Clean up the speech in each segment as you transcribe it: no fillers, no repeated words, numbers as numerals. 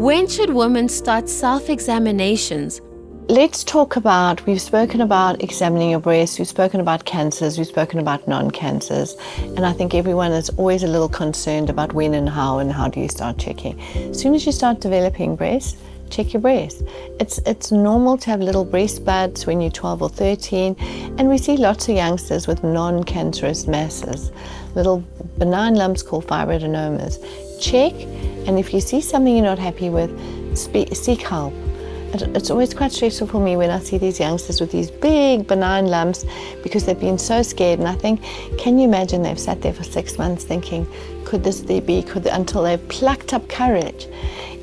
When should women start self-examinations? Let's talk about, we've spoken about examining your breast, we've spoken about cancers, we've spoken about non-cancers, and I think everyone is always a little concerned about when and how do you start checking. As soon as you start developing breasts, check your breast. It's normal to have little breast buds when you're 12 or 13, and we see lots of youngsters with non-cancerous masses, little benign lumps called fibroadenomas. Check, and if you see something you're not happy with, seek help. It's always quite stressful for me when I see these youngsters with these big benign lumps because they've been so scared, and I think, can you imagine they've sat there for 6 months thinking, could this be, until they've plucked up courage.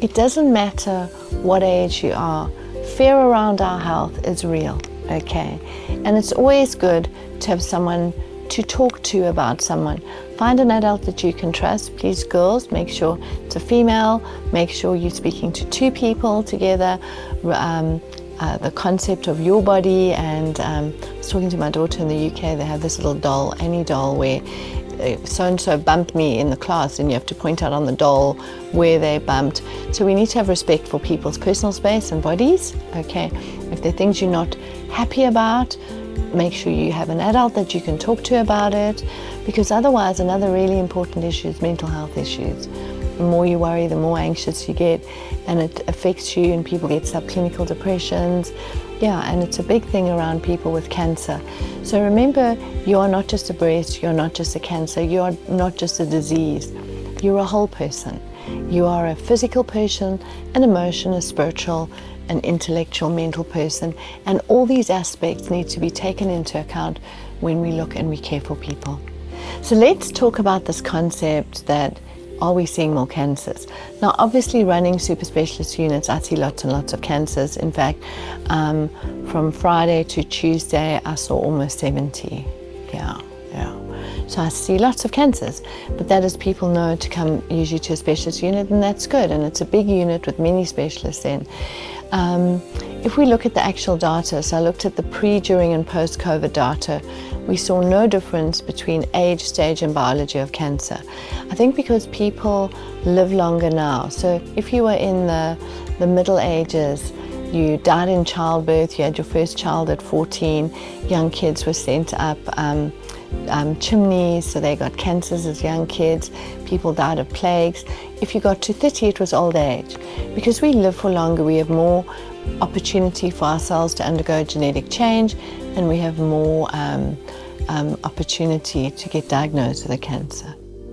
It doesn't matter what age you are, fear around our health is real, okay? And it's always good to have someone to talk to about someone. Find an adult that you can trust. Please, girls, make sure it's a female, make sure you're speaking to two people together. The concept of your body, and I was talking to my daughter in the UK, they have this little doll, Annie doll, where so-and-so bumped me in the class, and you have to point out on the doll where they bumped. So we need to have respect for people's personal space and bodies, okay? If there are things you're not happy about, make sure you have an adult that you can talk to about it, because otherwise another really important issue is mental health issues. The more you worry, the more anxious you get, and it affects you, and people get subclinical depressions. Yeah, and it's a big thing around people with cancer. So remember, you are not just a breast, you're not just a cancer, you are not just a disease. You're a whole person. You are a physical person, an emotional, a spiritual, an intellectual, mental person, and all these aspects need to be taken into account when we look and we care for people. So let's talk about this concept that, are we seeing more cancers? Now, obviously, running super specialist units, I see lots and lots of cancers. In fact, from Friday to Tuesday, I saw almost 70. Yeah. So I see lots of cancers, but that is, people know to come usually to a specialist unit, and that's good. And it's a big unit with many specialists in. If we look at the actual data, so I looked at the pre, during, and post-COVID data, we saw no difference between age, stage, and biology of cancer. I think because people live longer now. So if you were in the Middle Ages, you died in childbirth, you had your first child at 14, young kids were sent up chimneys, so they got cancers as young kids, people died of plagues. If you got to 30, it was old age. Because we live for longer, we have more opportunity for ourselves to undergo genetic change, and we have more opportunity to get diagnosed with a cancer.